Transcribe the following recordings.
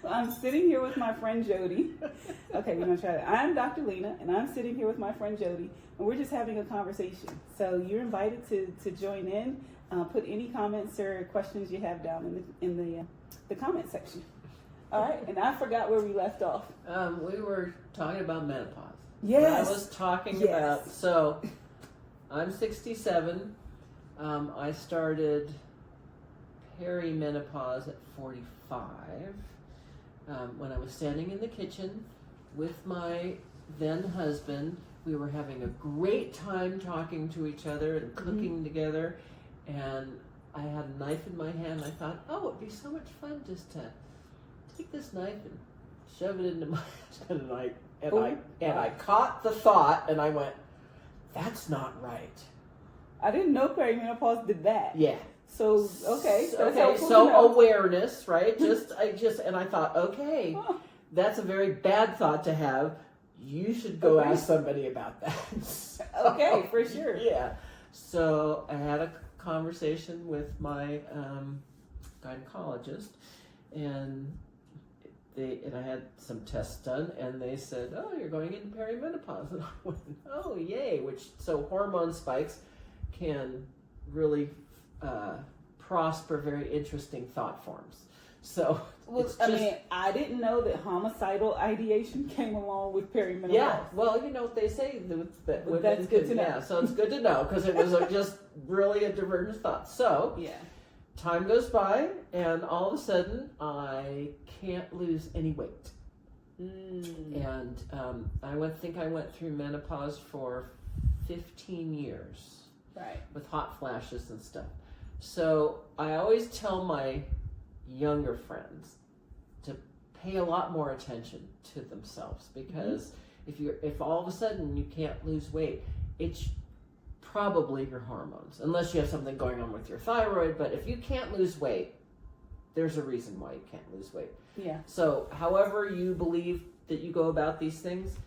I'm sitting here with my friend Jody. Okay, we're gonna try that. I'm Dr. Lena, and I'm sitting here with my friend Jody, and we're just having a conversation. So you're invited to join in. Put any comments or questions you have down in the comment section. All right, and I forgot where we left off. We were talking about menopause. Yes. I was talking Yes. about, so I'm 67. I started perimenopause at 45 when I was standing in the kitchen with my then husband. We were having a great time talking to each other and cooking together, and I had a knife in my hand. I thought, oh, it'd be so much fun just to take this knife and shove it into my and I caught the thought, and I went, that's not right. I didn't know perimenopause did that. Yeah. So okay. So awareness, right? And I thought, okay, that's a very bad thought to have. You should go ask somebody about that. Okay, for sure. Yeah. So I had a conversation with my gynecologist, and I had some tests done, and they said, oh, you're going into perimenopause. And I went, oh, yay. So hormone spikes can really prosper very interesting thought forms. So, I didn't know that homicidal ideation came along with perimenopause. Yeah, well, you know what they say. That that's good to know. Yeah, so it's good to know, because it was just really a divergent thought. So, yeah. Time goes by, and all of a sudden, I can't lose any weight. And I think I went through menopause for 15 years. Right. With hot flashes and stuff. So I always tell my younger friends to pay a lot more attention to themselves, because if all of a sudden you can't lose weight, it's probably your hormones, unless you have something going on with your thyroid. But if you can't lose weight, there's a reason why you can't lose weight. Yeah. So however you believe that you go about these things,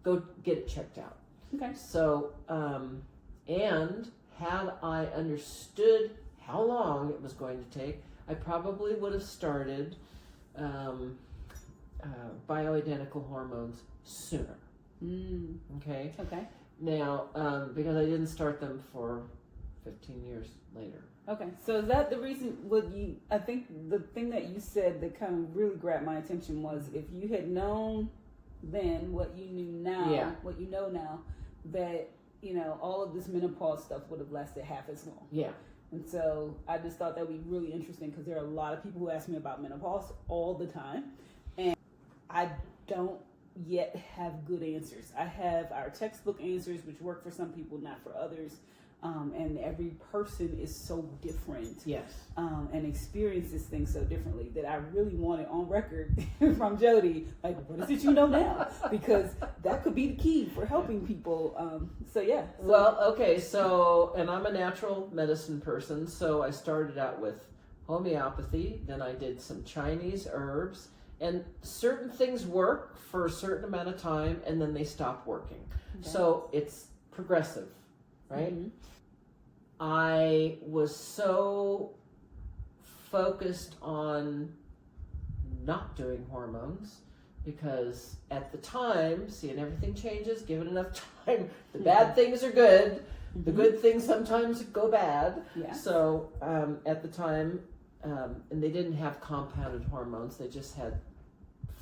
go get it checked out. Okay. So, and had I understood how long it was going to take, I probably would have started bioidentical hormones sooner. Okay? Okay. Now, because I didn't start them for 15 years later. Okay. So is that the reason, I think the thing that you said that kind of really grabbed my attention was, if you had known then what you knew now, what you know now, that, all of this menopause stuff would have lasted half as long. Yeah. And so I just thought that would be really interesting, because there are a lot of people who ask me about menopause all the time, and I don't yet have good answers. I have our textbook answers, which work for some people, not for others. And every person is so different. Yes. And experiences things so differently, that I really wanted on record from Jody, like, what is it you know now? Because that could be the key for helping people. Well, okay. And I'm a natural medicine person. So I started out with homeopathy. Then I did some Chinese herbs. And certain things work for a certain amount of time, and then they stop working. Okay. So it's progressive, right? Mm-hmm. I was so focused on not doing hormones, because at the time, and everything changes, given enough time, the bad things are good, the good things sometimes go bad. Yeah. So at the time, and they didn't have compounded hormones, they just had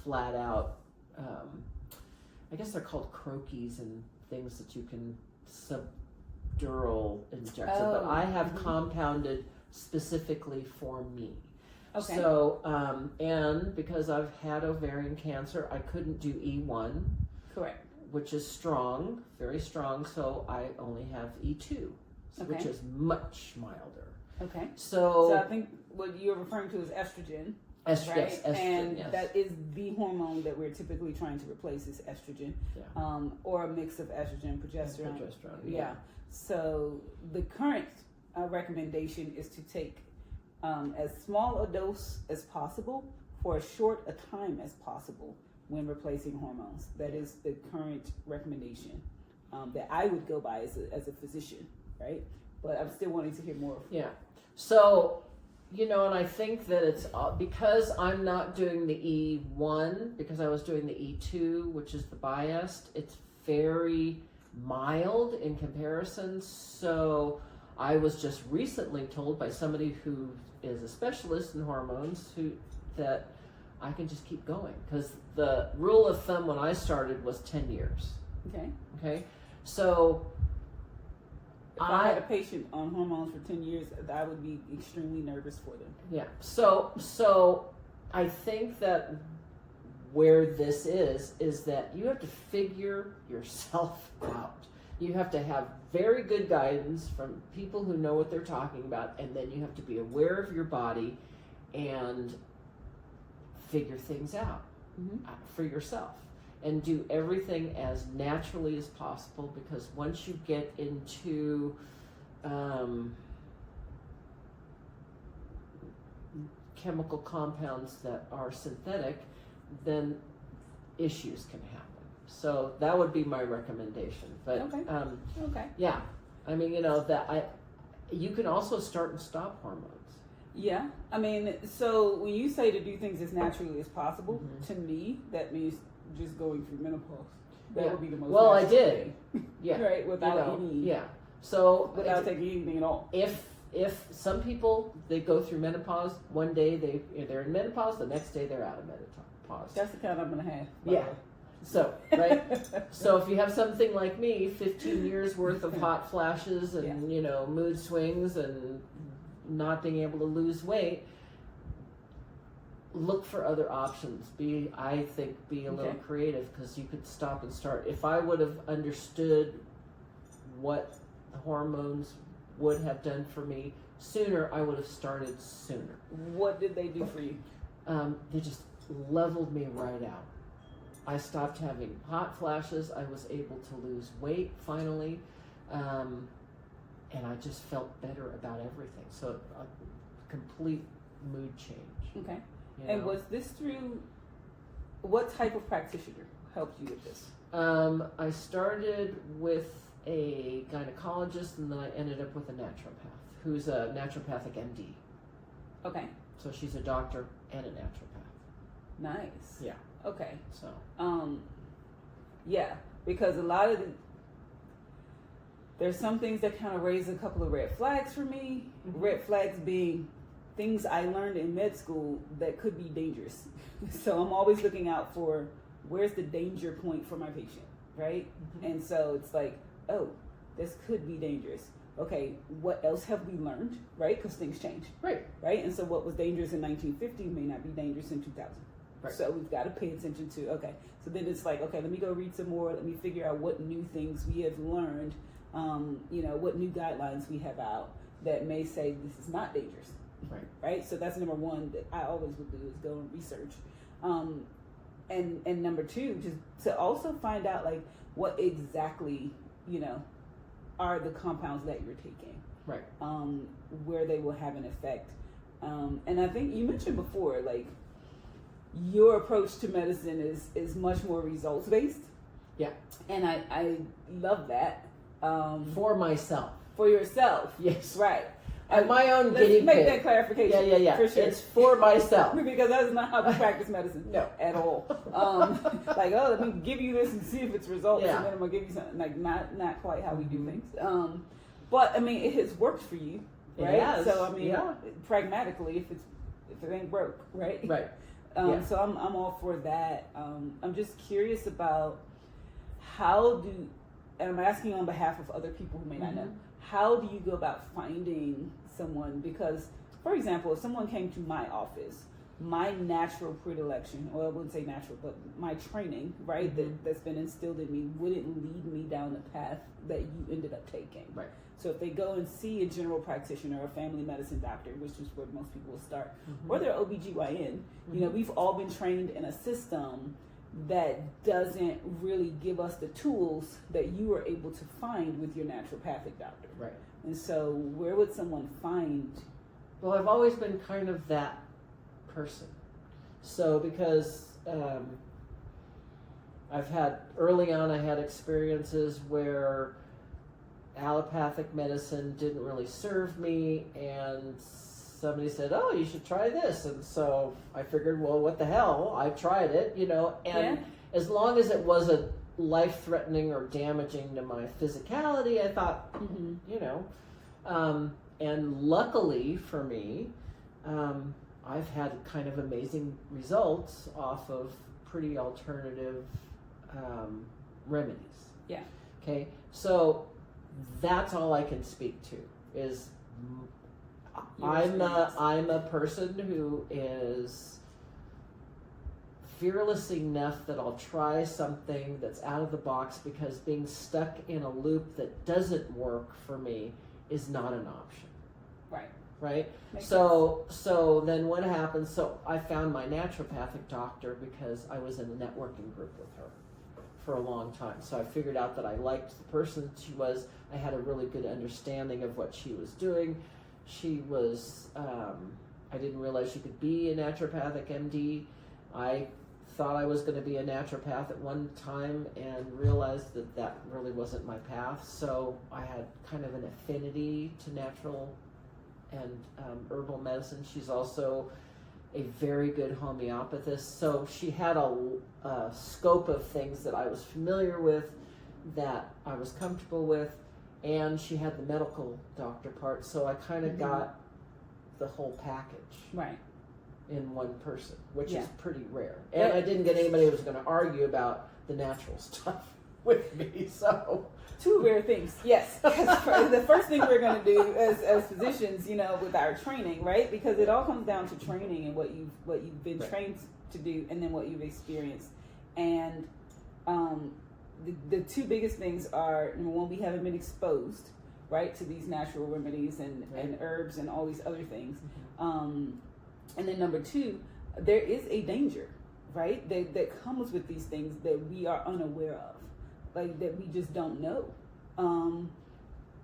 flat out, I guess they're called croakies and things that you can subdural injection, but I have compounded specifically for me. Okay. So, and because I've had ovarian cancer, I couldn't do E1. Correct. Which is strong, very strong, so I only have E2, which is much milder. Okay. So I think what you're referring to is estrogen. Estrogen, right? yes, estrogen, and yes. that is the hormone that we're typically trying to replace, is estrogen, or a mix of estrogen, progesterone. Yeah. So the current recommendation is to take as small a dose as possible for as short a time as possible when replacing hormones. That is the current recommendation that I would go by as a physician, right? But I'm still wanting to hear more. Yeah. So You know, and I think that it's because I'm not doing the E1, because I was doing the E2, which is the biased, it's very mild in comparison. So I was just recently told by somebody who is a specialist in hormones that I can just keep going, because the rule of thumb when I started was 10 years. Okay. So if I had a patient on hormones for 10 years, I would be extremely nervous for them. Yeah. So I think that where this is that you have to figure yourself out. You have to have very good guidance from people who know what they're talking about, and then you have to be aware of your body and figure things out for yourself. And do everything as naturally as possible, because once you get into chemical compounds that are synthetic, then issues can happen. So that would be my recommendation. But yeah, I mean, you know, you can also start and stop hormones. Yeah, I mean, so when you say to do things as naturally as possible, to me that means just going through menopause. That would be the most. Well, I did. Yeah. Right. Without any. Yeah. So without taking anything at all. If some people, they go through menopause, one day they're in menopause, the next day they're out of menopause. That's the kind I'm gonna have. Yeah. So right. So if you have something like me, 15 years worth of hot flashes and you know, mood swings and not being able to lose weight, look for other options. Be a little creative, because you could stop and start. If I would have understood what the hormones would have done for me sooner, I would have started sooner. What did they do for you? They just leveled me right out. I stopped having hot flashes. I was able to lose weight finally. And I just felt better about everything. So a complete mood change. Okay. And was this through, what type of practitioner helped you with this? I started with a gynecologist, and then I ended up with a naturopath, who's a naturopathic MD. Okay. So she's a doctor and a naturopath. Nice. Yeah. Okay. So. Yeah, because a lot of there's some things that kind of raise a couple of red flags for me. Red flags being things I learned in med school that could be dangerous. So I'm always looking out for where's the danger point for my patient, right? And so it's like, oh, this could be dangerous. Okay, what else have we learned, right? Because things change. Right. And so what was dangerous in 1950 may not be dangerous in 2000. Right. So we've got to pay attention to, okay. So then it's like, okay, let me go read some more. Let me figure out what new things we have learned, what new guidelines we have out that may say this is not dangerous. Right. So that's number one that I always would do, is go and research. And number two, just to also find out like what exactly, are the compounds that you're taking. Right. Where they will have an effect. And I think you mentioned before, like, your approach to medicine is much more results based. Yeah. And I love that. For myself. For yourself. Yes. Right. At my own guinea pig. Let's make that clarification. Yeah. For sure. It's for myself. Because that's not how we practice medicine. No. At all. Like, oh, let me give you this and see if it's results, and then I'm gonna give you something. Like, not quite how we do things. But I mean, it has worked for you, right? It has. So I mean, pragmatically, if it ain't broke, right? Right. So I'm all for that. I'm just curious about and I'm asking on behalf of other people who may not know, how do you go about finding someone? Because, for example, if someone came to my office, my natural predilection, or I wouldn't say natural, but my training, right, that's been instilled in me wouldn't lead me down the path that you ended up taking. Right. So if they go and see a general practitioner or a family medicine doctor, which is where most people will start, or their OBGYN, we've all been trained in a system that doesn't really give us the tools that you were able to find with your naturopathic doctor. Right. And so where would someone find? Well, I've always been kind of that person. So because early on I had experiences where allopathic medicine didn't really serve me, and somebody said, "Oh, you should try this," and so I figured, well, what the hell? I've tried it, and as long as it wasn't life-threatening or damaging to my physicality, I thought, and luckily for me, I've had kind of amazing results off of pretty alternative remedies. Yeah. Okay, so that's all I can speak to is I'm a person who is fearless enough that I'll try something that's out of the box, because being stuck in a loop that doesn't work for me is not an option. Right? So then what happens? So I found my naturopathic doctor because I was in a networking group with her for a long time. So I figured out that I liked the person she was. I had a really good understanding of what she was doing. She was, I didn't realize she could be a naturopathic MD. I thought I was going to be a naturopath at one time and realized that that really wasn't my path. So I had kind of an affinity to natural and herbal medicine. She's also a very good homeopathist. So she had a scope of things that I was familiar with, that I was comfortable with, and she had the medical doctor part. So I kind of got the whole package in one person, which is pretty rare. And I didn't get anybody who was going to argue about the natural stuff with me. So two rare things, yes. The first thing we're going to do as physicians, with our training, right? Because it all comes down to training and what you've been trained to do, and then what you've experienced. And the two biggest things are, number one, we haven't been exposed, right, to these natural remedies and herbs and all these other things. And then number two, there is a danger, right, that comes with these things that we are unaware of. Like, that we just don't know.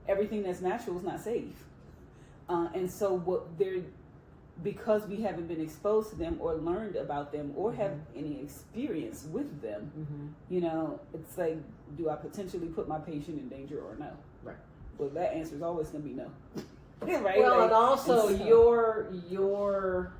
Everything that's natural is not safe. And so because we haven't been exposed to them or learned about them or have any experience with them, it's like, do I potentially put my patient in danger or no? Right. Well, that answer is always going to be no. Right? Well, and also your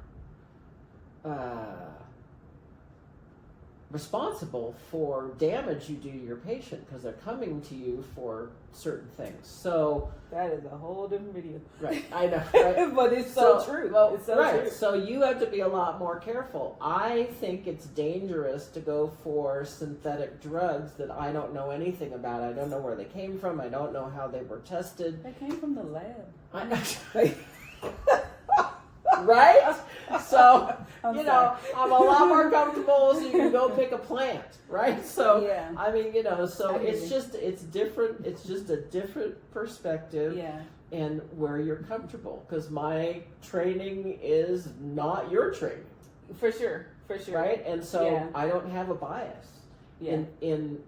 responsible for damage you do to your patient, because they're coming to you for certain things. So that is a whole different video. Right, I know, right? But it's so true. Well, it's so true. So you have to be a lot more careful. I think it's dangerous to go for synthetic drugs that I don't know anything about. I don't know where they came from. I don't know how they were tested. They came from the lab. Right? So, I'm a lot more comfortable, so you can go pick a plant, right? So, I mean, so it's different. It's just a different perspective. Yeah. And where you're comfortable, because my training is not your training. For sure. Right? And so I don't have a bias in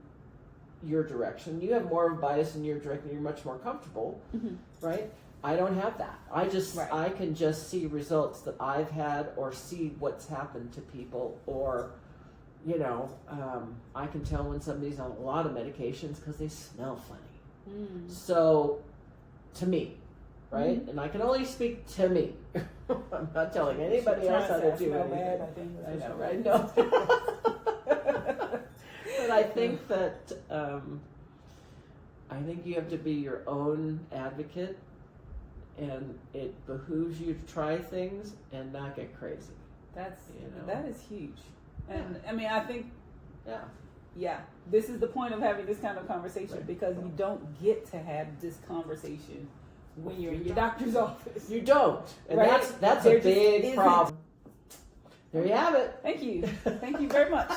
your direction. You have more of a bias in your direction. You're much more comfortable, right? I don't have that. I can just see results that I've had, or see what's happened to people, or, I can tell when somebody's on a lot of medications because they smell funny. So, to me, right? And I can only speak to me. I'm not telling anybody else how to do it. I know, right? No. But I think that, I think you have to be your own advocate. And it behooves you to try things and not get crazy. That is huge. And I mean, I think, this is the point of having this kind of conversation, because you don't get to have this conversation when you're in your doctor's office. You don't, and that's a big problem. There you have it. Thank you very much.